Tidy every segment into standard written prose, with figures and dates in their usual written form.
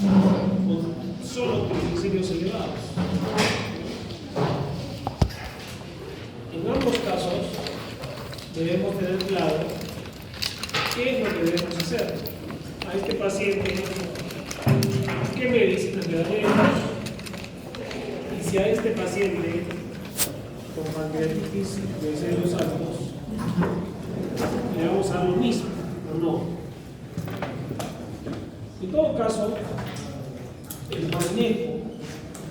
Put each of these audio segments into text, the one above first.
con solo triglicéridos elevados. En ambos casos debemos tener claro qué es lo que debemos hacer. A este paciente, ¿qué medicinas le daremos? Y si a este paciente con pancreatitis de glicéridos altos le vamos a dar lo mismo o no. En todo caso, el manejo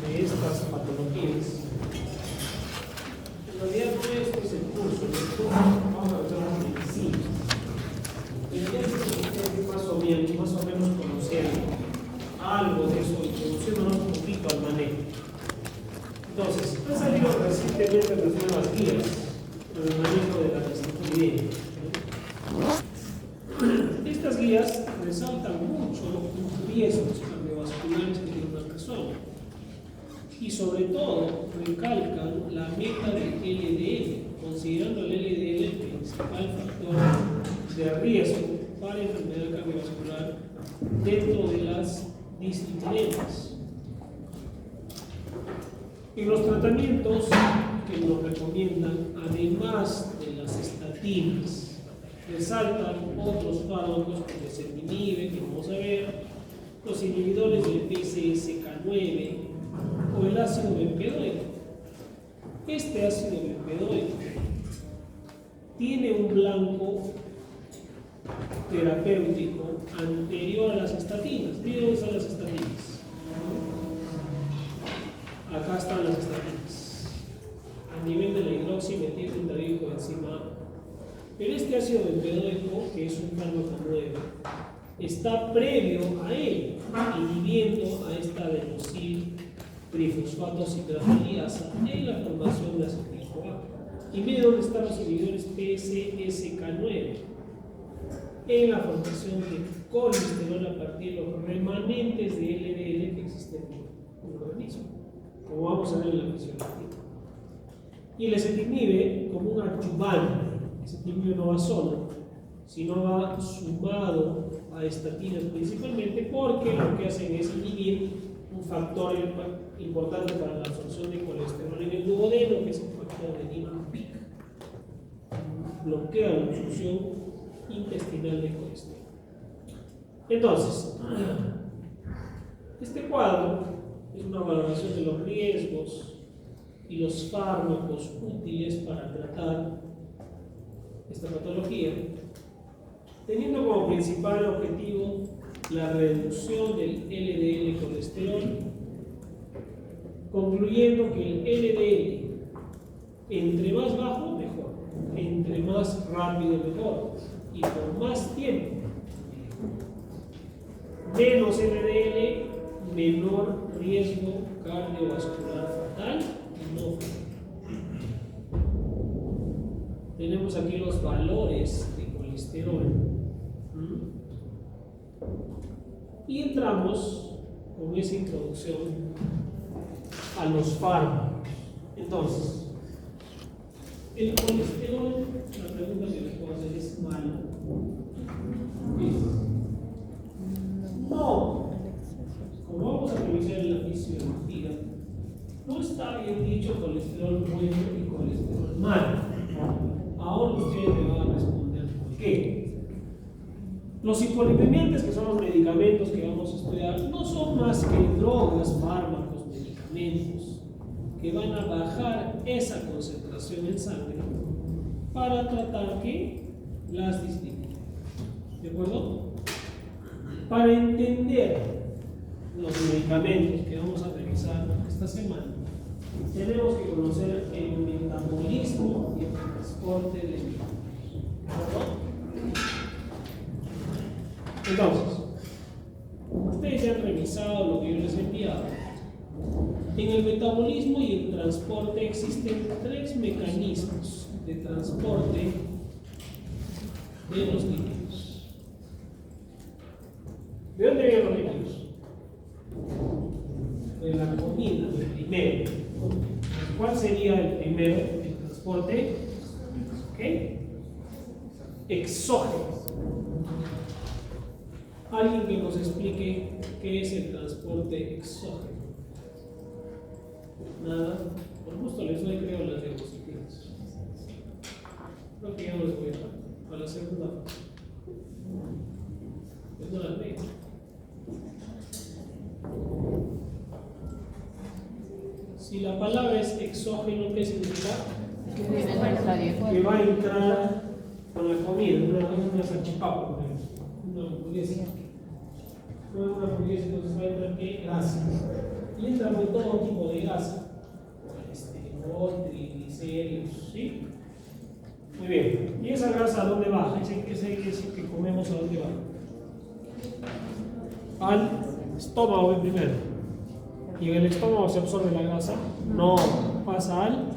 de estas patologías en realidad no es el curso, vamos a ver las medicinas. En realidad es más o menos conociendo algo de eso y conociéndonos un poquito al manejo. Entonces, han salido recientemente las nuevas guías para el manejo de la dislipidemia. Estas guías resaltan mucho los riesgos cardiovasculares que tiene una persona y sobre todo recalcan la meta del LDL, considerando el LDL el principal factor de riesgo para enfermedad cardiovascular dentro de las dislipidemias. En los tratamientos que nos recomiendan, además de las estatinas, resaltan otros fármacos como el ezetimibe, que vamos a ver, los inhibidores del PCSK9 o el ácido bempedoico. Este ácido bempedoico tiene un blanco terapéutico anterior a las estatinas. Miren dónde están las estatinas. Acá están las estatinas, a nivel de la hidroximetilbutadienocoenzima. Pero este ácido bempedoico, que es un fármaco nuevo, está previo a él, inhibiendo a esta adenosín trifosfato citratiliasa en la formación de acetil-CoA. Y miren dónde están los inhibidores PCSK9 en la formación de colesterol a partir de los remanentes de LDL que existen en el organismo, como vamos a ver en la fisiología. Y el ezetimibe como un adyuvante. El ezetimibe no va solo, sino va sumado a estatinas principalmente, porque lo que hacen es inhibir un factor importante para la absorción de colesterol en el duodeno, que es el factor de Niemann-Pick. Bloquea la absorción intestinal de colesterol. Entonces, este cuadro es una valoración de los riesgos y los fármacos útiles para tratar esta patología, teniendo como principal objetivo la reducción del LDL colesterol, concluyendo que el LDL entre más bajo mejor, entre más rápido mejor y por más tiempo. Menos LDL, menor riesgo cardiovascular fatal y no fatal. Tenemos aquí los valores de colesterol. Y entramos con esa introducción a los fármacos. Entonces, el colesterol, la pregunta que les puedo hacer es malo. No, como vamos a revisar en la fisiología, no está bien dicho colesterol bueno y colesterol malo. Ahora ustedes me van a responder por qué. Los hipolipemiantes, que son los medicamentos que vamos a estudiar, no son más que drogas, fármacos, medicamentos que van a bajar esa concentración en sangre para tratar que las dislipidemias. ¿De acuerdo? Para entender los medicamentos que vamos a revisar esta semana, tenemos que conocer el metabolismo y el transporte de lípidos. Entonces, ustedes ya han revisado lo que yo les he enviado. En el metabolismo y el transporte existen tres mecanismos de transporte de los lípidos. ¿De dónde vienen los lípidos? De la comida, el primero. ¿Cuál sería el primero? El transporte exógeno. Alguien que nos explique qué es el transporte exógeno. Nada. Por gusto les doy, creo, las diapositivas. Creo que ya no les voy a dar. A la segunda. Pues no las veo. Si la palabra es exógeno, ¿qué significa? Que va a entrar con la comida, una salchipapa, por ejemplo, una hamburguesa. Una hamburguesa, entonces va a entrar ¿qué? Grasa. Y entra con todo tipo de grasa, colesterol, triglicéridos, ¿sí? Muy bien. ¿Y esa grasa a dónde va? Ese que comemos, ¿a dónde va? Al estómago primero. Y en el estómago se absorbe la grasa. No, pasa al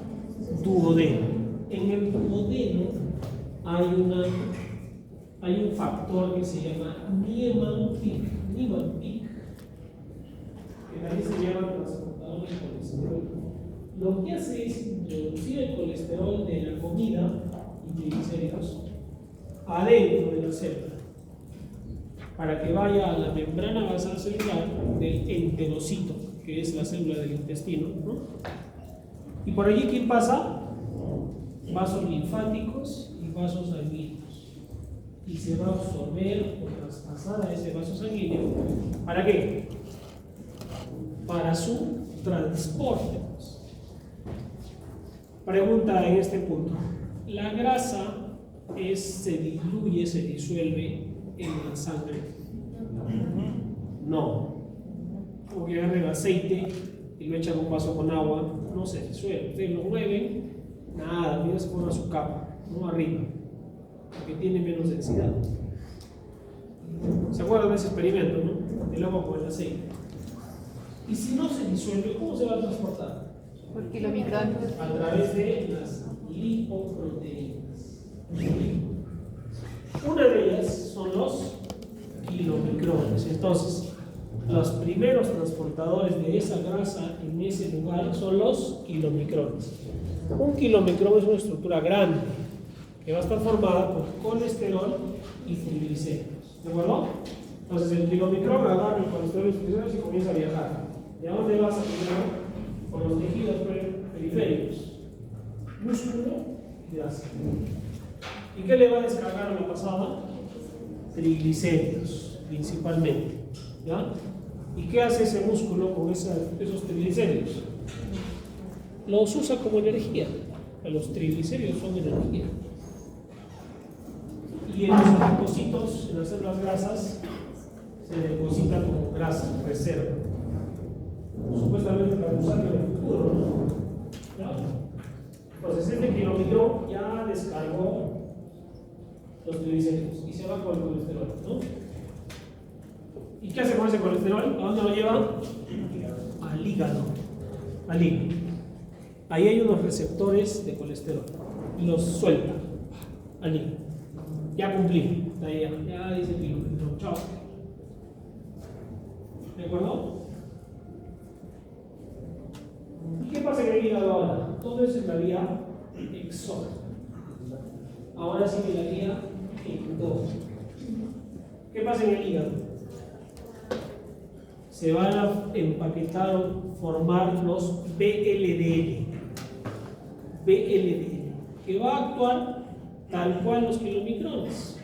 duodeno. En el duodeno hay un factor que se llama Niemann-Pick, que también se llama transportador de colesterol. Lo que hace es introducir el colesterol de la comida y triglicéridos adentro de la célula, para que vaya a la membrana basal celular del enterocito, que es la célula del intestino, ¿no? Y por allí, ¿quién pasa? Vasos linfáticos y vasos sanguíneos. Y se va a absorber o traspasar a ese vaso sanguíneo. ¿Para qué? Para su transporte. Pregunta en este punto. ¿La grasa se diluye, se disuelve en la sangre? No. Como que agarren aceite y lo echan un vaso con agua, no se disuelve. Ustedes lo mueven, nada, mira, se pone a su capa, no arriba, porque tiene menos densidad. ¿Se acuerdan de ese experimento, no? El agua con el aceite. Y si no se disuelve, ¿cómo se va a transportar? Por kilomicrón. A través de las lipoproteínas. Una de ellas son los kilomicrones. Entonces, los primeros transportadores de esa grasa en ese lugar son los kilomicrones. Un kilomicrón es una estructura grande que va a estar formada por colesterol y triglicéridos. ¿De acuerdo? Entonces el kilomicrón agarra el colesterol y triglicéridos y comienza a viajar. ¿Y a dónde vas a primero? Por los tejidos periféricos. Músculo y grasa. ¿Y qué le va a descargar a la pasada? Triglicéridos, principalmente. ¿Ya? ¿Y qué hace ese músculo con esos triglicéridos? Los usa como energía. Los triglicéridos son energía. Y en los adipocitos, en las células grasas, se deposita como grasa, reserva. Supuestamente para usarlo en el futuro, ¿no? ¿Ya? Entonces este kilomicrón ya descargó los triglicéridos y se va con el colesterol, ¿no? ¿Y qué hace con ese colesterol? ¿A dónde lo lleva? Al hígado. Al hígado. Ahí hay unos receptores de colesterol. Y los suelta al hígado. Ya cumplí. Ahí ya dice el kilómetro. Chao. ¿De acuerdo? ¿Y qué pasa en el hígado ahora? Todo eso es la vía exógena. Ahora sigue la vía endógena. ¿Qué pasa en el hígado? Se van a empaquetar o formar los BLDL, que va a actuar tal cual los kilomicrones.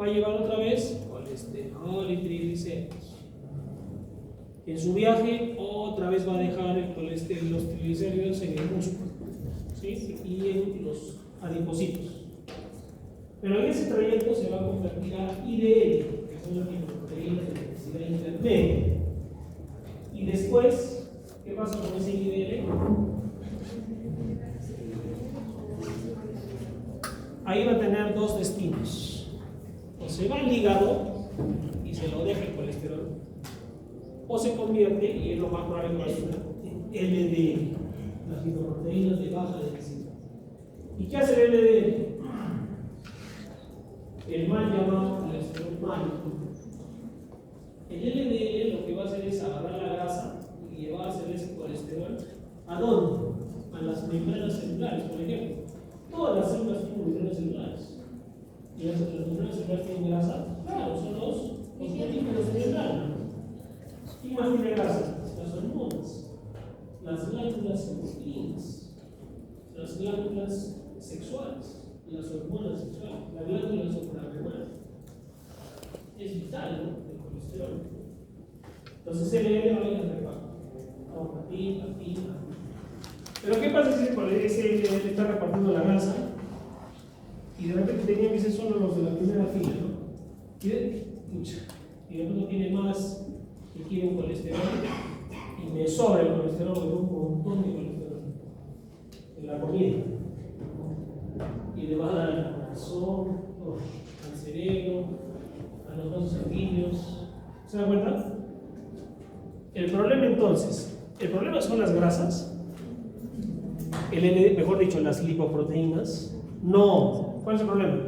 Va a llevar otra vez colesterol y triglicéridos. En su viaje, otra vez va a dejar el colesterol y los triglicéridos en el músculo, ¿sí? Y en los adipocitos. Pero en ese trayecto se va a convertir a IDL, que son las lipoproteínas de densidad intermedia. Y después, ¿qué pasa con ese IDL? Ahí va a tener dos destinos. O se va al hígado y se lo deja el colesterol, o se convierte, y es lo más probable que va a ser, en LDL, las lipoproteínas de baja densidad. ¿Y qué hace el LDL? El mal llamado colesterol malo. El LDL lo que va a hacer es agarrar la grasa y llevarse ese colesterol. ¿A dónde? A las membranas celulares, por ejemplo. Todas las células tienen membranas celulares. ¿Y las membranas celulares tienen grasa? Claro, son los fosfolípidos. ¿Quién más tiene grasa? Las hormonas, las glándulas endocrinas, las glándulas sexuales, las hormonas sexuales, la glándula suprarrenal. Es vital, ¿no? El colesterol. Entonces LDL va a ir al reparto. Vamos a ti. Pero ¿qué pasa si ese LDL está repartiendo la grasa y de repente tenían que ser solo los de la primera fila, ¿no? Y de pronto tiene más que quiere un colesterol y me sobra el colesterol de un montón de colesterol en la comida y le va a dar al corazón, al cerebro, a los vasos sanguíneos. ¿Se da cuenta? El problema entonces, el problema son las grasas, mejor dicho, las lipoproteínas. No, ¿cuál es el problema?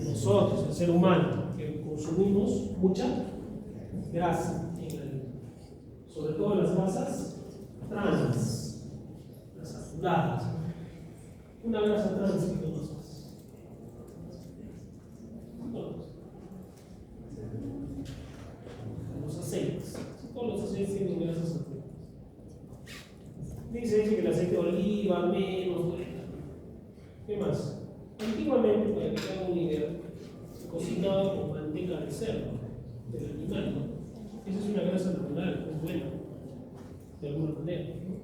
Nosotros, el ser humano, que consumimos mucha grasa, sobre todo las grasas trans, las saturadas. Una grasa trans que conoces. Los aceites. Todos los aceites tienen grasas saturadas. Dice que el aceite de oliva menos bueno. ¿Qué más? Antiguamente, para que te hagan una idea, se cocinaba con manteca de cerdo, del animal, ¿no? Esa es una grasa natural, es buena, de alguna manera, ¿no?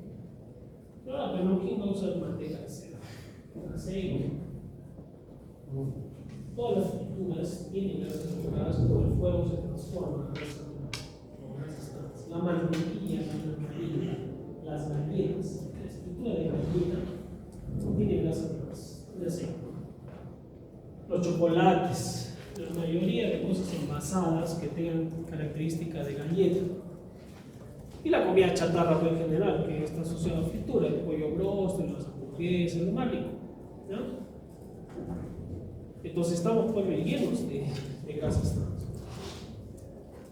Pero ¿quién va a usar manteca de cerdo? Aceite. Todas las frituras tienen grasas saturadas, por el fuego se transforma en grasas trans. La mantequilla, la margarina, las galletas, la estructura de gallina tiene grasa trans, de aceite. Los chocolates, la mayoría de cosas envasadas que tengan característica de galleta. Y la comida chatarra en general, que está asociada a fritura, el pollo broster, las hamburguesas, lo más rico, ¿no? Entonces estamos pues llenos de grasas trans.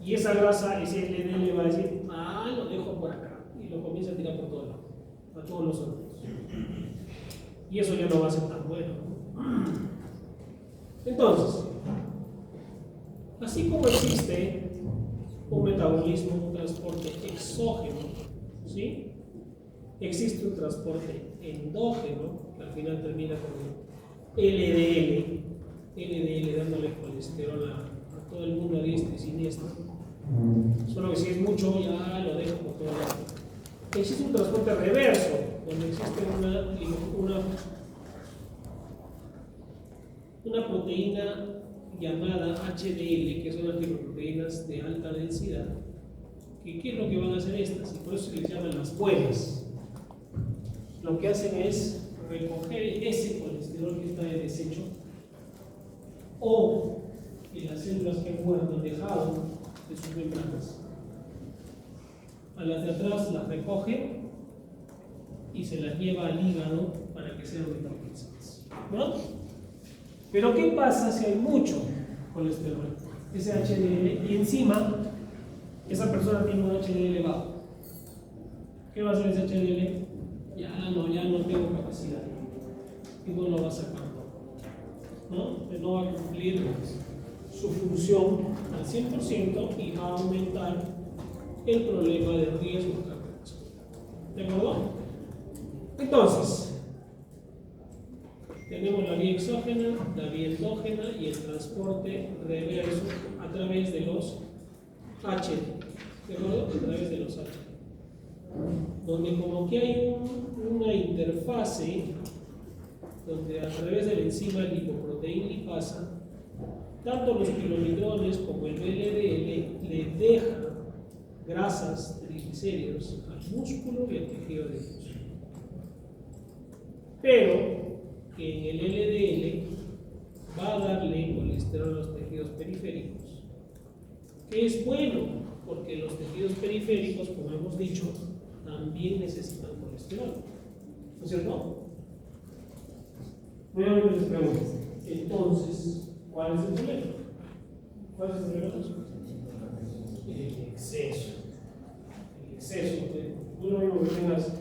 Y esa grasa, ese LDL va a decir, lo dejo por acá. Y lo comienza a tirar por todos lados, a todos los órganos. Y eso ya no va a ser tan bueno. Entonces, así como existe un metabolismo, un transporte exógeno, ¿sí? Existe un transporte endógeno, que al final termina con LDL dándole colesterol a todo el mundo a diestra y siniestra. Solo que si es mucho, ya lo dejo por todo lado. Existe un transporte reverso, donde existe una proteína llamada HDL, que son las lipoproteínas de alta densidad. ¿Qué es lo que van a hacer estas? Y por eso se les llaman las buenas. Lo que hacen es recoger ese colesterol que está de desecho o que las células que han muerto han dejado de sus membranas. A las de atrás las recoge y se las lleva al hígado para que sean metabolizadas, ¿no? Pero ¿qué pasa si hay mucho colesterol? Ese HDL, y encima esa persona tiene un HDL bajo. ¿Qué va a hacer ese HDL? Ya no tengo capacidad. Y no lo va a sacar todo, ¿no? No va a cumplir su función al 100% y va a aumentar el problema de riesgo cardiovascular. ¿De acuerdo? Entonces, tenemos la vía exógena, la vía endógena y el transporte reverso a través de los HD. ¿De acuerdo? A través de los HD. Donde como que hay una interfase donde a través de la enzima lipoproteína lipasa, tanto los kilomidrones como el LDL le dejan grasas, triglicéridos al músculo y al tejido adiposo. Pero que en el LDL va a darle colesterol a los tejidos periféricos, que es bueno, porque los tejidos periféricos, como hemos dicho, también necesitan colesterol, ¿no es cierto? Nuevamente les pregunto, entonces, ¿cuál es el problema? ¿Cuál es el problema? El exceso. El exceso. Tú no mismo que tengas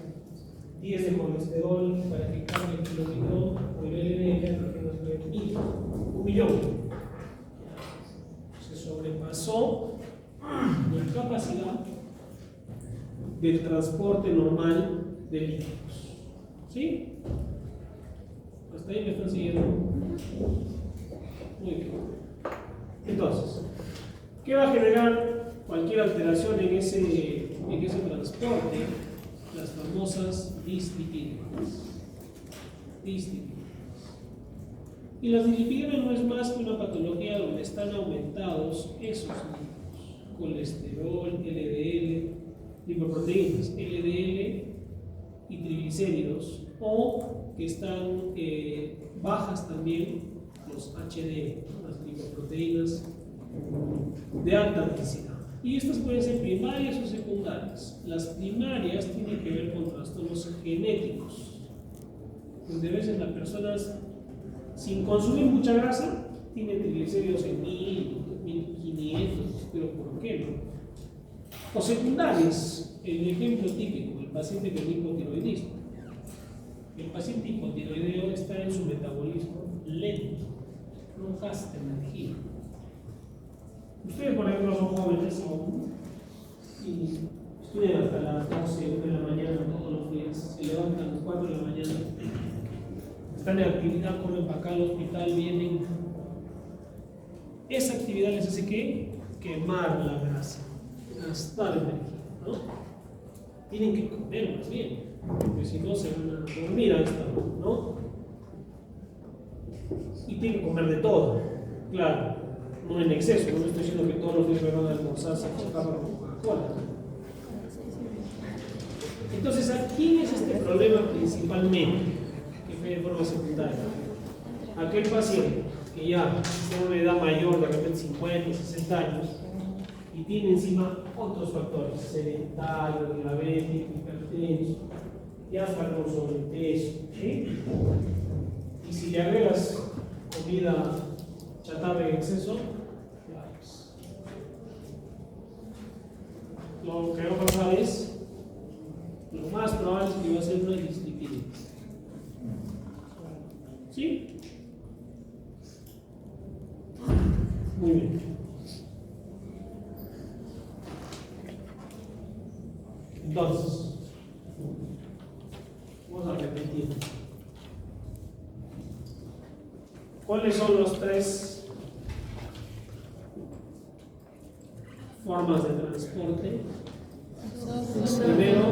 10 de colesterol para que cambie el kilomidrón o el LDL para que nos dé 1 millón. Se sobrepasó la capacidad del transporte normal de líquidos. ¿Sí? ¿Hasta ahí me están siguiendo? Muy bien. Entonces, ¿qué va a generar cualquier alteración en ese transporte? Las famosas dislipidinas. Y las dislipidinas no es más que una patología donde están aumentados esos lípidos: colesterol, LDL, lipoproteínas, LDL y triglicéridos, o que están bajas también los HDL, las lipoproteínas de alta densidad. Y estas pueden ser primarias o secundarias. Las primarias tienen que ver con trastornos genéticos, donde a veces las personas, sin consumir mucha grasa, tienen triglicéridos en 1000, 1500, pero ¿por qué no? O secundarias, el ejemplo típico, el paciente con hipotiroidismo. El paciente hipotiroideo está en su metabolismo lento, no gasta energía. Ustedes, por ejemplo, son jóvenes aún y estudian hasta las 12, 1 de la mañana todos los días, se levantan a las 4 de la mañana, están en actividad, corren para acá al hospital, vienen. Esa actividad les hace ¿qué? Quemar la grasa, gastar energía, ¿no? Tienen que comer más bien, porque si no se van a dormir a esta hora, ¿no? Y tienen que comer de todo, claro. No en exceso, no estoy diciendo que todos los días me van a almorzar salchipapa con Coca-Cola. Entonces, ¿a quién es este problema principalmente? Que fue de forma secundaria. Aquel paciente que ya tiene una edad mayor, de repente 50, 60 años, y tiene encima otros factores: sedentario, diabético, hipertenso, ya está con sobrepeso, ¿sí? Y si le agregas comida chatarra en exceso, lo que va a pasar es, lo más probable es que va a ser una dislipidemia. ¿Sí? Muy bien. Entonces, vamos a repetir. ¿Cuáles son los 3 formas de transporte? Primero,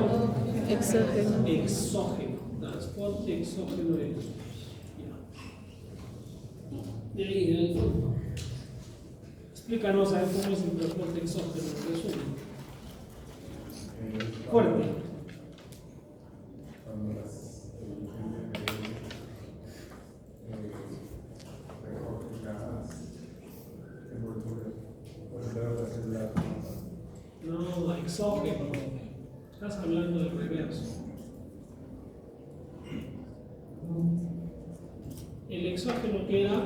exógeno. Transporte exógeno de líquidos. De ahí, del fondo. Explícanos a ver cómo es el transporte exógeno. Resumen. Fuerte. No, exógeno. Estás hablando del reverso. El exógeno queda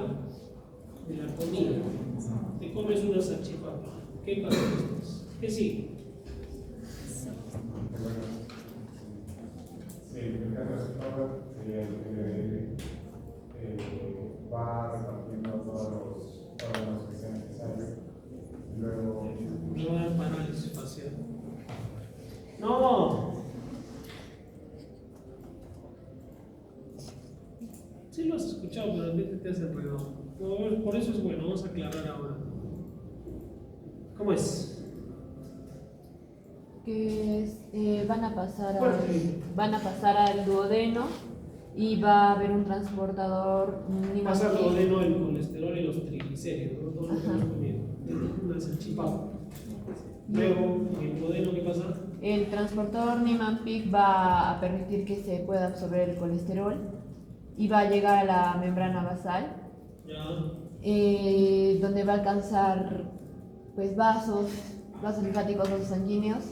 de la comida. Te comes una salchipapa. ¿Qué pasa después? ¿Qué sigue? Sí, el caso de salchipapa sería va repartiendo todos los que sean necesarios. Luego. No da parálisis facial. No. Sí lo has escuchado, pero a veces te hace enredado. Por eso es bueno, vamos a aclarar ahora. ¿Cómo es? Que van a pasar al duodeno y va a haber un transportador Pasa al duodeno el colesterol y los triglicéridos, ¿no? Todo lo que hemos comido. Una salchipapa. Luego, en el duodeno, ¿qué pasa? El transportador Niemann-Pick va a permitir que se pueda absorber el colesterol y va a llegar a la membrana basal, donde va a alcanzar pues vasos linfáticos, vasos sanguíneos,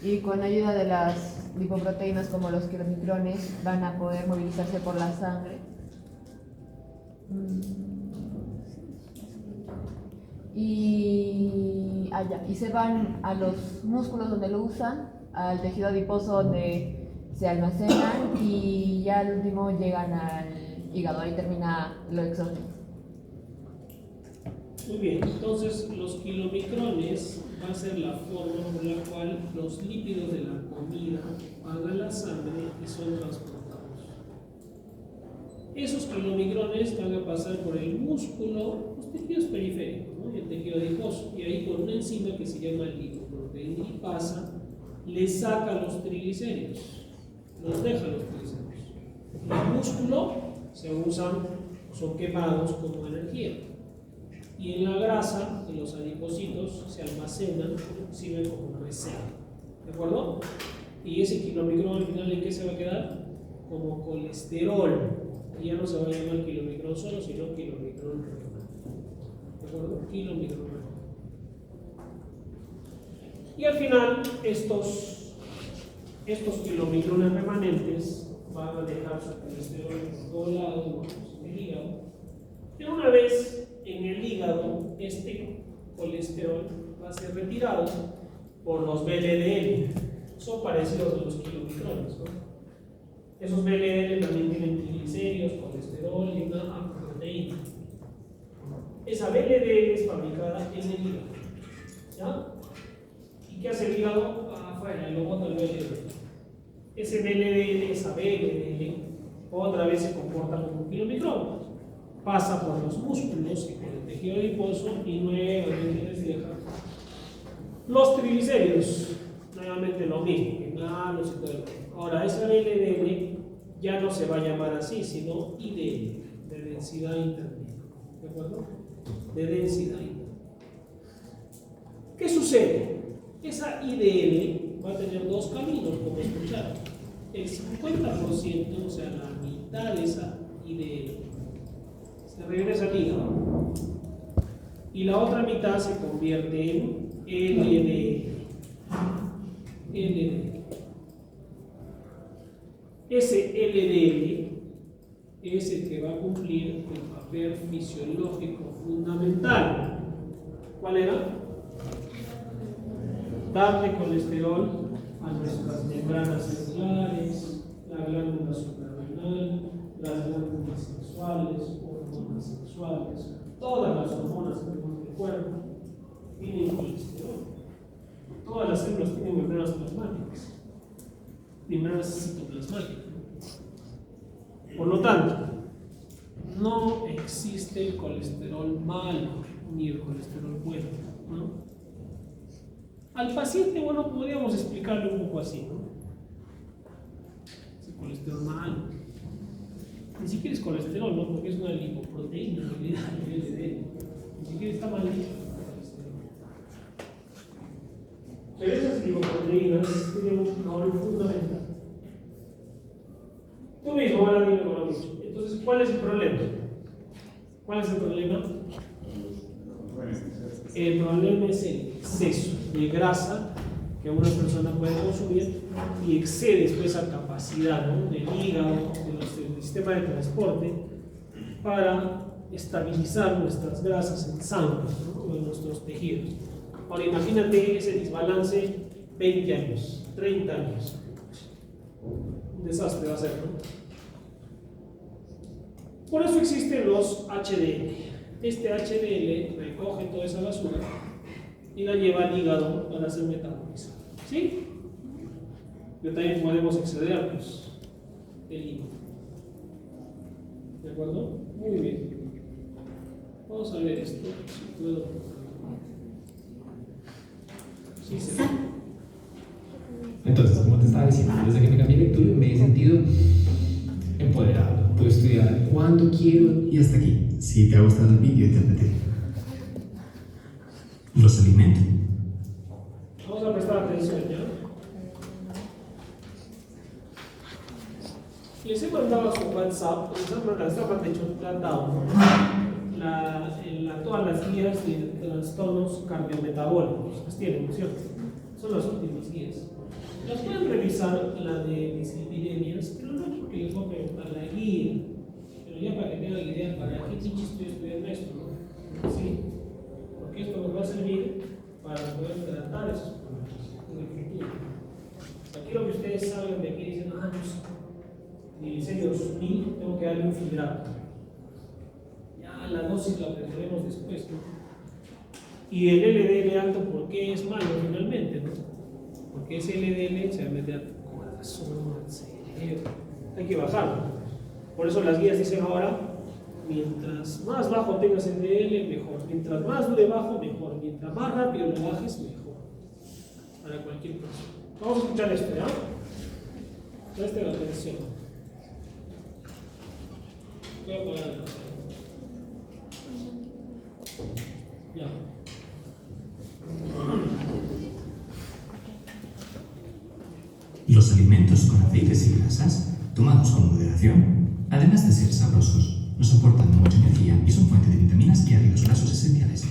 y con ayuda de las lipoproteínas como los quironitроnes van a poder movilizarse por la sangre. Y se van a los músculos donde lo usan, al tejido adiposo donde se almacenan, y ya al último llegan al hígado. Ahí termina lo exógeno. Muy bien, entonces los kilomicrones va a ser la forma por la cual los lípidos de la comida van a la sangre y son transportados. Esos kilomicrones van a pasar por el músculo, los tejidos periféricos, ¿no? Y el tejido adiposo, y ahí por una enzima que se llama lipoproteinasa le saca los triglicéridos, los deja los triglicéridos. El músculo se usan, son quemados como energía. Y en la grasa, en los adipocitos, se almacenan, sirven como reserva. ¿De acuerdo? Y ese kilomicrón al final, ¿en qué se va a quedar? Como colesterol. Y ya no se va a llamar kilomicrón solo, sino kilomicrón renal. ¿De acuerdo? Kilomicrón renal. Y al final, estos kilomicrones remanentes van a dejar su colesterol por todos lados, en el hígado. Y una vez en el hígado, este colesterol va a ser retirado por los VLDL. Son parecidos a los kilomicrones, ¿no? Esos VLDL también tienen triglicéridos, colesterol y una proteína. Esa VLDL es fabricada en el hígado. ¿Ya? ¿Y qué hace el hígado? Afuera, lo bota el VLDL. Ese VLDL, esa VLDL, otra vez se comporta como un kilomicrón. Pasa por los músculos y por el tejido adiposo y nuevamente les deja los triglicéridos. Nuevamente lo mismo, quemarlos y todo el mundo. Ahora, esa LDL ya no se va a llamar así, sino IDL, de densidad intermedia. ¿De acuerdo? De densidad intermedia. ¿Qué sucede? Esa IDL va a tener dos caminos, como escucharon. El 50%, o sea, la mitad de esa IDL, se regresa al hígado. Y la otra mitad se convierte en LDL. LDL. Ese LDL es el que va a cumplir el papel fisiológico fundamental. ¿Cuál era? Darle colesterol a nuestras membranas celulares, la glándula suprarrenal, las glándulas sexuales, hormonas sexuales, todas las hormonas que tenemos en el cuerpo tienen colesterol. Todas las células tienen membranas plasmáticas, membranas citoplasmáticas. Por lo tanto, no existe el colesterol malo ni el colesterol bueno, ¿no? Al paciente, bueno, podríamos explicarle un poco así, ¿no? Es el colesterol malo. Ni siquiera es colesterol, ¿no? Porque es una lipoproteína, en realidad, a nivel de DL. Ni siquiera está mal dicho el colesterol. Pero esas lipoproteínas tienen un rol fundamental. Tú mismo, ahora dime con lo mismo. Entonces, ¿cuál es el problema? ¿Cuál es el problema? El problema es el exceso de grasa que una persona puede consumir y excede después esa capacidad, ¿no?, del hígado, del sistema de transporte para estabilizar nuestras grasas en sangre, ¿no?, o en nuestros tejidos. Ahora imagínate ese desbalance 20 años, 30 años. Un desastre va a ser, ¿no? Por eso existen los HDL. Este HDL recoge toda esa basura y la lleva al hígado para ser metabolizada. ¿Sí? Pero también podemos excedernos del hígado. ¿De acuerdo? Muy bien. Vamos a ver esto. Si puedo. Sí, se ve. Entonces, como te estaba diciendo, desde que me cambié de lectura me he sentido empoderado. Puedo estudiar cuando quiero y hasta aquí. Si te ha gustado el vídeo, interprete. Los alimento. Vamos a prestar atención, ¿ya? Les he mandado a su WhatsApp, de hecho, le han dado, ¿no?, todas las guías de trastornos cardiometabólicos. Las tienen, ¿no es cierto? Son las últimas guías. Las pueden revisar, la de dislipidemias, pero no porque les voy a preguntar la guía, pero ya para que tengan idea para qué pinche estoy estudiando esto, ¿no? ¿Sí? Porque esto nos va a servir para poder tratar esos problemas en el futuro. O sea, quiero que ustedes salgan de aquí y dicen, no sé, triglicéridos 1000, tengo que darle un fibrato. Ya la dosis la aprenderemos después, ¿no? Y el LDL alto, ¿por qué es malo finalmente? ¿No? Porque ese LDL se va a meter al corazón, al cerebro. Hay que bajarlo. Por eso las guías dicen ahora, mientras más bajo tengas el LDL, mejor. Mientras más debajo, mejor. Mientras más rápido lo bajes, mejor. Para cualquier persona. Vamos a escuchar esto, ¿ya? Presten atención. Voy a apagar la luz. Ya. Los alimentos con aceites y grasas, tomados con moderación, además de ser sabrosos, nos aportan mucha energía y son fuente de vitaminas y ácidos grasos esenciales.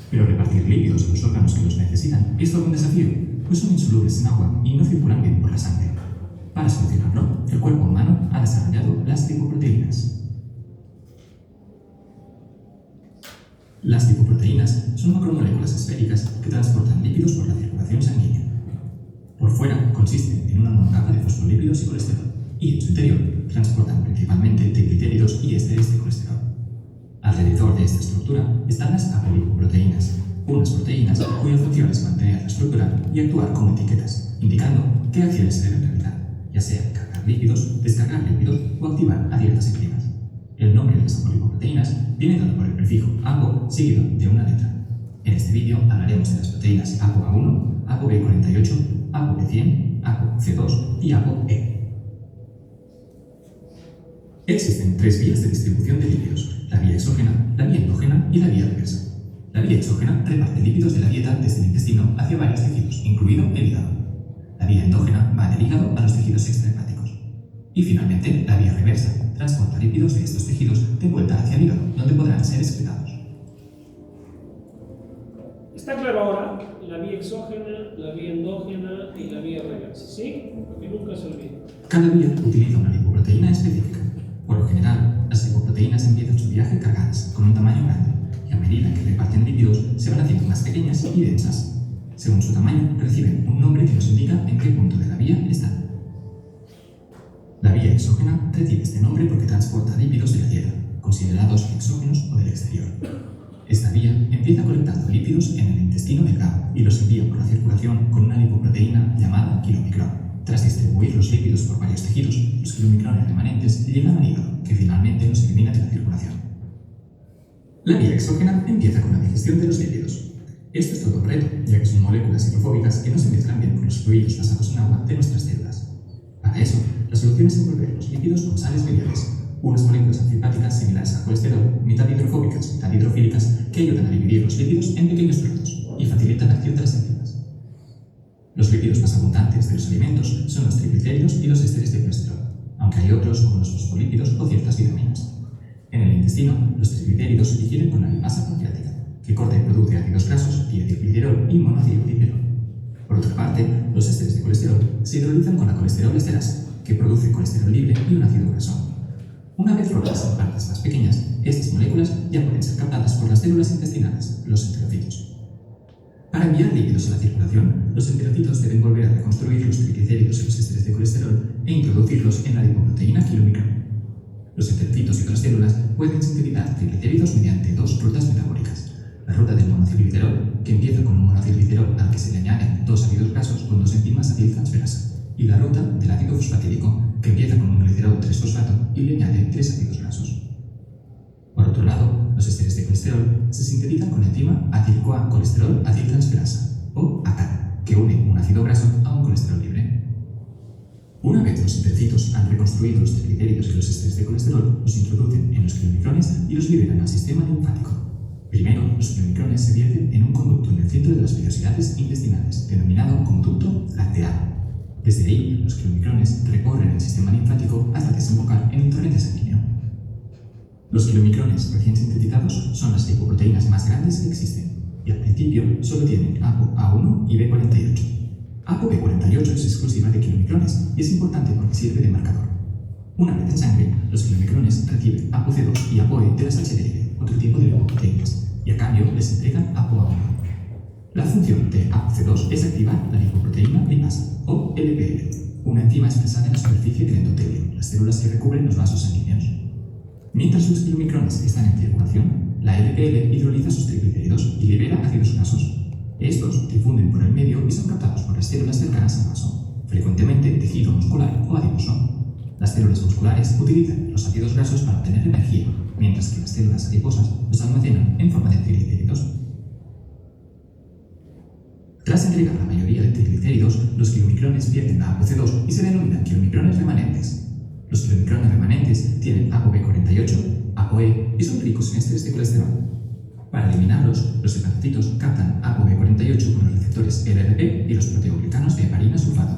Pero repartir lípidos a los órganos que los necesitan es todo un desafío, pues son insolubles en agua y no circulan bien por la sangre. Para solucionarlo, el cuerpo humano ha desarrollado las lipoproteínas. Las lipoproteínas son macromoléculas esféricas que transportan lípidos por la circulación sanguínea. Por fuera consisten en una monocapa de fosfolípidos y colesterol, y en su interior transportan principalmente triglicéridos y ésteres de colesterol. Alrededor de esta estructura están las apolipoproteínas, unas proteínas cuya función es mantener la estructura y actuar como etiquetas, indicando qué acciones se deben realizar, ya sea cargar lípidos, descargar lípidos o activar a ciertas enzimas. El nombre de las apolipoproteínas viene dado por el prefijo APO seguido de una letra. En este vídeo hablaremos de las proteínas ApoA1, ApoB48, ApoB100, ApoC2 y ApoE. Existen tres vías de distribución de lípidos: la vía exógena, la vía endógena y la vía reversa. La vía exógena reparte lípidos de la dieta desde el intestino hacia varios tejidos, incluido el hígado. La vía endógena va del hígado a los tejidos extrahepáticos. Y finalmente, la vía reversa transporta lípidos de estos tejidos de vuelta hacia el hígado, donde podrán ser excretados. Está claro ahora la vía exógena, la vía endógena y la vía reversa, ¿sí? Que nunca se olvide. Cada vía utiliza una lipoproteína específica. Por lo general, las lipoproteínas empiezan su viaje cargadas, con un tamaño grande, y a medida que reparten lípidos, se van haciendo más pequeñas y densas. Según su tamaño, reciben un nombre que nos indica en qué punto de la vía están. La vía exógena recibe este nombre porque transporta lípidos de la dieta, considerados exógenos o del exterior. Esta vía empieza colectando lípidos en el intestino delgado y los envía por la circulación con una lipoproteína llamada kilomicrón. Tras distribuir los lípidos por varios tejidos, los kilomicrones remanentes llegan al hígado, que finalmente los elimina de la circulación. La vía exógena empieza con la digestión de los lípidos. Esto es todo un reto, ya que son moléculas hidrofóbicas que no se mezclan bien con los fluidos basados en agua de nuestras células. Para eso, la solución es envolver los lípidos con sales mediales, unas moléculas anfipáticas similares al colesterol, mitad hidrofóbicas, mitad hidrofílicas, que ayudan a dividir los lípidos en pequeños trozos y facilitan la acción de las enzimas. Los lípidos más abundantes de los alimentos son los triglicéridos y los ésteres de colesterol, aunque hay otros como los fosfolípidos o ciertas vitaminas. En el intestino, los triglicéridos se digieren con la lipasa pancreática, que corta y produce ácidos grasos, diacilglicerol y monoacilglicerol. Por otra parte, los ésteres de colesterol se hidrolizan con la colesterol esterasa, que produce colesterol libre y un ácido graso. Una vez rotas en partes más pequeñas, estas moléculas ya pueden ser captadas por las células intestinales, los enterocitos. Para enviar lípidos a la circulación, los enterocitos deben volver a reconstruir los triglicéridos y los ésteres de colesterol e introducirlos en la lipoproteína kilomicrón. Los enterocitos y otras células pueden sintetizar triglicéridos mediante dos rutas metabólicas: la ruta del monoacilglicerol, que empieza con un monoacilglicerol al que se le añaden dos ácidos grasos con dos enzimas aciltransferasa, y la ruta del ácido fosfatídico, que empieza con un glicerol 3-fosfato y le añade tres ácidos grasos. Por otro lado, los ésteres de colesterol se sintetizan con la enzima acetil-CoA-colesterol aciltransferasa, o ACAT, que une un ácido graso a un colesterol libre. Una vez los enterocitos han reconstruido los triglicéridos y los ésteres de colesterol, los introducen en los kilomicrones y los liberan al sistema linfático. Primero, los kilomicrones se vierten en un conducto en el centro de las vellosidades intestinales, denominado conducto lateral. Desde ahí, los kilomicrones recorren el sistema linfático hasta desembocar en el torrente sanguíneo. Los kilomicrones recién sintetizados son las lipoproteínas más grandes que existen, y al principio solo tienen ApoA1 y B48. ApoB48 es exclusiva de kilomicrones y es importante porque sirve de marcador. Una vez en sangre, los kilomicrones reciben ApoC2 y ApoE de las HDL, otro tipo de lipoproteínas, y a cambio les entregan ApoA1. La función de ApoC2 es activar la lipoproteína lipasa, o LPL, una enzima expresada en la superficie del endotelio, las células que recubren los vasos sanguíneos. Mientras los kilomicrones están en circulación, la LDL hidroliza sus triglicéridos y libera ácidos grasos. Estos difunden por el medio y son captados por las células cercanas al vaso, frecuentemente tejido muscular o adiposo. Las células musculares utilizan los ácidos grasos para obtener energía, mientras que las células adiposas los almacenan en forma de triglicéridos. Tras entregar la mayoría de triglicéridos, los kilomicrones pierden la ApoC2 y se denominan kilomicrones remanentes. Los kilomicrones remanentes tienen ApoB48, ApoE y son ricos en ésteres de colesterol. Para eliminarlos, los hepatocitos captan ApoB48 con los receptores LRP y los proteoglicanos de heparina sulfato.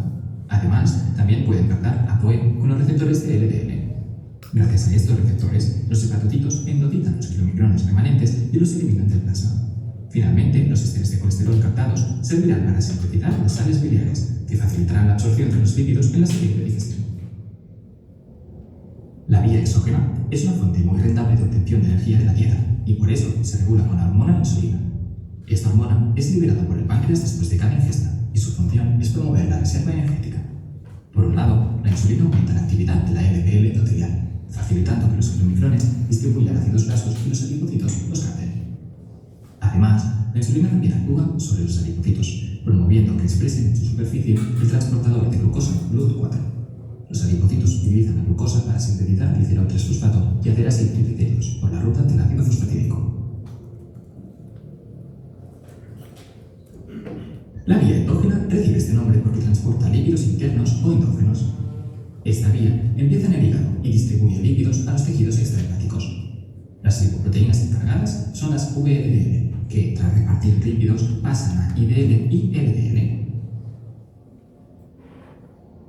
Además, también pueden captar ApoE con los receptores de LDL. Gracias a estos receptores, los hepatocitos endotelitan los kilomicrones remanentes y los eliminan del plasma. Finalmente, los ésteres de colesterol captados servirán para sintetizar las sales biliares, que facilitarán la absorción de los lípidos en la siguiente digestión. La vía exógena es una fuente muy rentable de obtención de energía de la dieta y por eso se regula con la hormona insulina. Esta hormona es liberada por el páncreas después de cada ingesta y su función es promover la reserva energética. Por un lado, la insulina aumenta la actividad de la LDL endotelial, facilitando que los kilomicrones distribuyan ácidos grasos y los adipocitos los capten. Además, la insulina también actúa sobre los adipocitos, promoviendo que expresen en su superficie el transportador de glucosa GLUT4. Los adipocitos utilizan la glucosa para sintetizar glicerol 3-fosfato y hacer así triglicéridos por la ruta del ácido fosfatídico. La vía endógena recibe este nombre porque transporta lípidos internos o endógenos. Esta vía empieza en el hígado y distribuye lípidos a los tejidos extrahepáticos. Las lipoproteínas encargadas son las VLDL, que tras repartir lípidos pasan a IDL y LDL.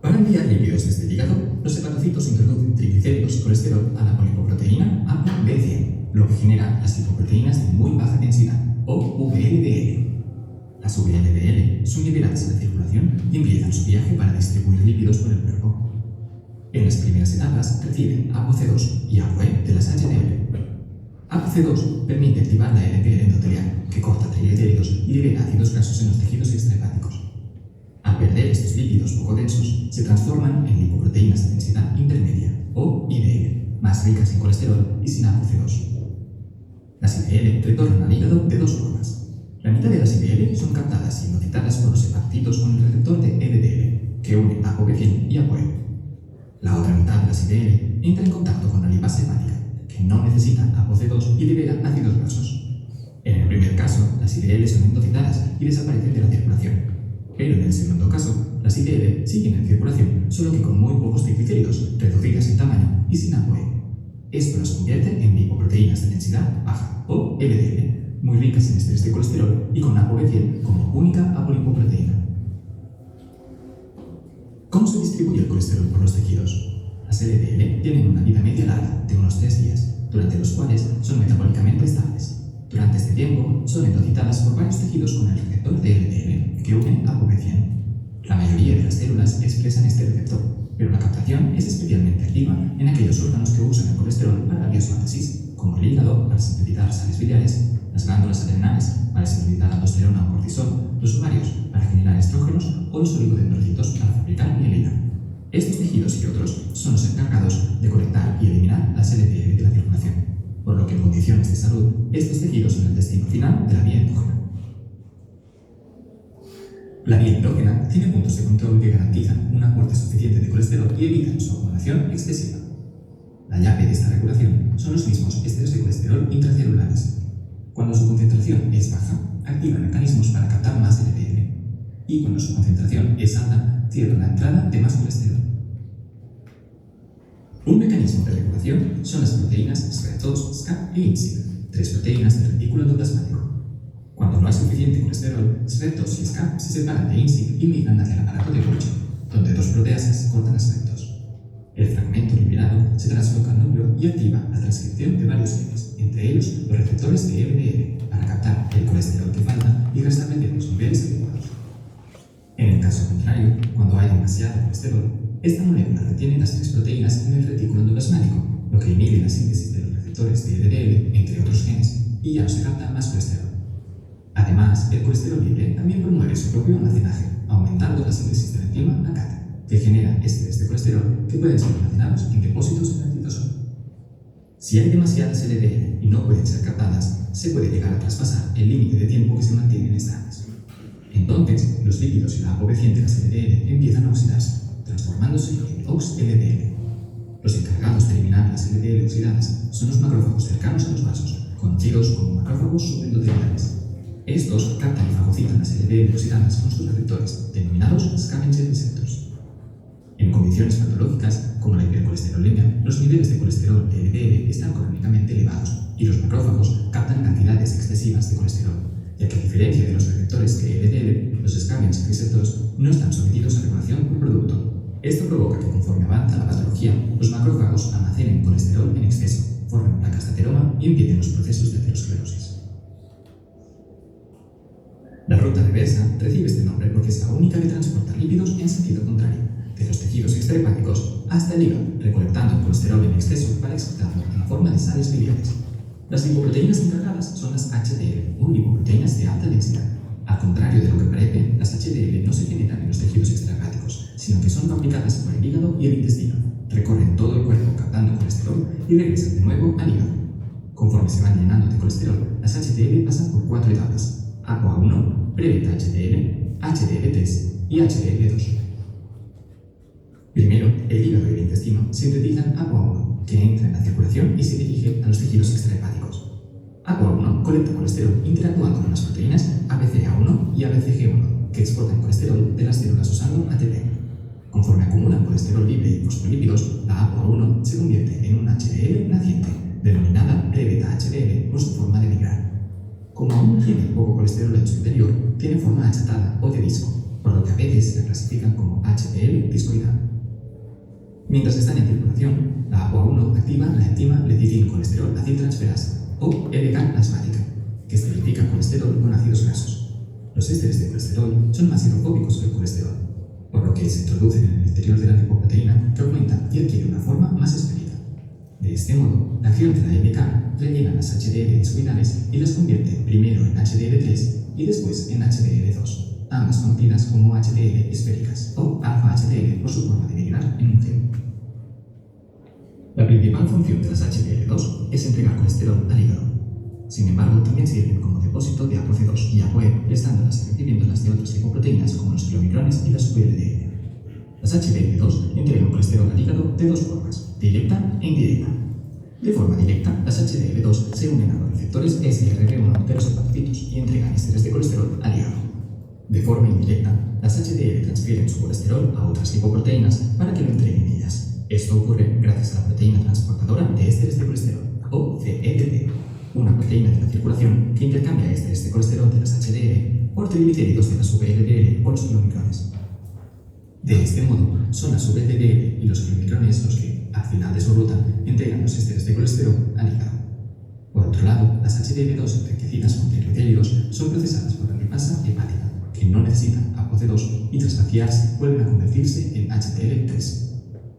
Para enviar lípidos desde el hígado, los hepatocitos introducen triglicéridos y colesterol a la polipoproteína ApoB100, lo que genera las lipoproteínas de muy baja densidad, o VLDL. Las VLDL son liberadas en la circulación y empiezan su viaje para distribuir lípidos por el cuerpo. En las primeras etapas reciben ApoC2 y ApoE de las HDL. ApoC2 permite activar la LDL endotelial, que corta triglicéridos y libera ácidos grasos en los tejidos extrahepáticos. Al perder estos lípidos poco densos, se transforman en lipoproteínas de densidad intermedia, o IDL, más ricas en colesterol y sin ApoC2. Las IDL retornan al hígado de dos formas. La mitad de las IDL son captadas y endotitadas por los hepatocitos con el receptor de LDL, que une ApoB100 y ApoE. La otra mitad de las IDL entra en contacto con la lipasa hepática, que no necesita ApoC2 y libera ácidos grasos. En el primer caso, las IDL son endotitadas y desaparecen de la circulación. Pero en el segundo caso, las IDL siguen en circulación, solo que con muy pocos triglicéridos, reducidas en tamaño y sin ApoE. Esto las convierte en lipoproteínas de densidad baja, o LDL, muy ricas en ésteres de colesterol y con ApoB100 como única apolipoproteína. ¿Cómo se distribuye el colesterol por los tejidos? Las LDL tienen una vida media larga de unos 3 días, durante los cuales son metabólicamente estables. Durante este tiempo, son endotitadas por varios tejidos con el receptor de LDL, que unen ApoB100. La mayoría de las células expresan este receptor, pero la captación es especialmente activa en aquellos órganos que usan el colesterol para la biosíntesis, como el hígado para sintetizar sales biliares, las glándulas adrenales para sintetizar aldosterona o cortisol, los ovarios para generar estrógenos o los oligodendrocitos para fabricar mielina. Estos tejidos y otros son los encargados de colectar y eliminar las LDL de la circulación, por lo que en condiciones de salud, estos tejidos son el destino final de la vía endógena. La vía endógena tiene puntos de control que garantizan un aporte suficiente de colesterol y evitan su acumulación excesiva. La llave de esta regulación son los mismos ésteres de colesterol intracelulares. Cuando su concentración es baja, activan mecanismos para captar más LDL, y cuando su concentración es alta, cierran la entrada de más colesterol. Un mecanismo de regulación son las proteínas SRED2, SCAP e INSIG, 3 proteínas del retículo endoplasmático. Cuando no hay suficiente colesterol, SRED2 y SCAP se separan de INSIG y migran hacia el aparato de Golgi, donde 2 proteasas se cortan las SRED2. El fragmento liberado se transloca al núcleo y activa la transcripción de varios genes, entre ellos los receptores de LDL, para captar el colesterol que falta y restablecer los niveles adecuados. En el caso contrario, cuando hay demasiado colesterol, esta molécula retiene las 3 proteínas en el retículo endoplasmático, lo que inhibe la síntesis de los receptores de LDL, entre otros genes, y ya no se capta más colesterol. Además, el colesterol libre también promueve su propio almacenaje, aumentando la síntesis de la enzima ACAT, que genera ésteres de colesterol que pueden ser almacenados en depósitos en el citosol. Si hay demasiadas LDL y no pueden ser captadas, se puede llegar a traspasar el límite de tiempo que se mantienen estables. Entonces, los lípidos y la apoveciente de las LDL empiezan a oxidarse, transformándose en OX-LDL. Los encargados de eliminar las LDL oxidadas son los macrófagos cercanos a los vasos, conocidos como macrófagos subendotelulares. Estos captan y fagocitan las LDL oxidadas con sus receptores, denominados scavenger receptors. En condiciones patológicas, como la hipercolesterolemia, los niveles de colesterol LDL están crónicamente elevados y los macrófagos captan cantidades excesivas de colesterol, ya que a diferencia de los receptores de LDL, los scavenger receptors no están sometidos a regulación por producto. Esto provoca que conforme avanza la patología, los macrófagos almacenen colesterol en exceso, formen placas de ateroma y empiecen los procesos de aterosclerosis. La ruta reversa recibe este nombre porque es la única que transporta lípidos en sentido contrario, de los tejidos extrahepáticos hasta el hígado, recolectando colesterol en exceso para excretarlo en forma de sales biliares. Las lipoproteínas encargadas son las HDL, o lipoproteínas de alta densidad. Al contrario de lo que parece, las HDL no se generan en los tejidos extrahepáticos, sino que son fabricadas por el hígado y el intestino. Recorren todo el cuerpo captando colesterol y regresan de nuevo al hígado. Conforme se van llenando de colesterol, las HDL pasan por 4 etapas: ApoA1, pre-beta HDL, HDL3 y HDL2. Primero, el hígado y el intestino sintetizan ApoA1, que entra en la circulación y se dirige a los tejidos extrahepáticos. ApoA1 colecta colesterol interactuando con las proteínas ABCA1 y ABCG1, que exportan colesterol de las células usando ATP. Conforme acumulan colesterol libre y fosfolípidos, la ApoA1 se convierte en una HDL naciente, denominada pre-beta HDL por su forma de migrar. Como aún tiene poco colesterol en su interior, tiene forma achatada o de disco, por lo que a veces la clasifican como HDL discoidal. Mientras están en circulación, la ApoA1 activa la enzima lecitincolesterol aciltransferasa, o LK asmática, que esterifica colesterol con ácidos grasos. Los ésteres de colesterol son más hidrofóbicos que el colesterol, por lo que se introducen en el interior de la lipoproteína, que aumenta y adquiere una forma más esférica. De este modo, la acción de la LK rellena las HDL discoidales y las convierte primero en HDL3 y después en HDL2, ambas conocidas como HDL esféricas o alfa HDL por su forma de migrar en un gel. La principal función de las HDL2 es entregar colesterol al hígado. Sin embargo, también sirven como depósito de ApoC2 y ApoE, prestándolas y recibiéndolas de otras lipoproteínas como los kilomicrones y las VLDL. Las HDL2 entregan colesterol al hígado de dos formas, directa e indirecta. De forma directa, las HDL2 se unen a los receptores SRR1 de los hepatocitos y entregan ésteres de colesterol al hígado. De forma indirecta, las HDL transfieren su colesterol a otras lipoproteínas para que lo entreguen ellas. Esto ocurre gracias a la proteína transportadora de ésteres de colesterol, o CETP, una proteína de la circulación que intercambia ésteres de colesterol de las HDL por triglicéridos de las VLDL o los kilomicrones. De este modo, son las VLDL y los kilomicrones los que, al final de su ruta, entregan los ésteres de colesterol al hígado. Por otro lado, las HDL2 enriquecidas con triglicéridos son procesadas por la lipasa hepática, que no necesita ApoC2 y tras vaciarse vuelven a convertirse en HDL3.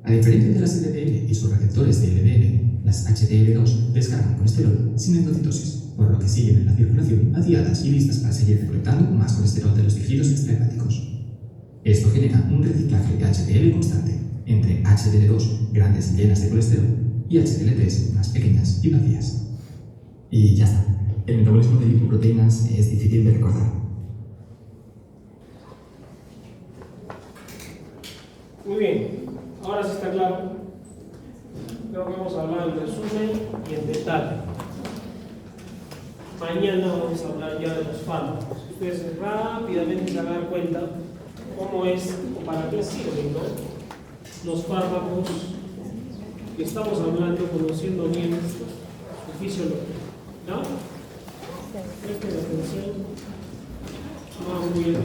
A diferencia de las LDL y sus receptores de LDL, las HDL2 descargan colesterol sin endocitosis, por lo que siguen en la circulación vaciadas y listas para seguir recolectando más colesterol de los tejidos extrahepáticos. Esto genera un reciclaje de HDL constante entre HDL2 grandes y llenas de colesterol y HDL3 más pequeñas y vacías. Y ya está. El metabolismo de lipoproteínas es difícil de recordar. Muy bien, ahora sí está claro. Creo que vamos a hablar en resumen y en detalle. Mañana vamos a hablar ya de los fármacos. Ustedes rápidamente se van a dar cuenta cómo es o para qué sirven, ¿no? Los fármacos que estamos hablando, conociendo bien su fisiología. ¿No? Presten atención. Muy bien.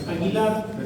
Aguilar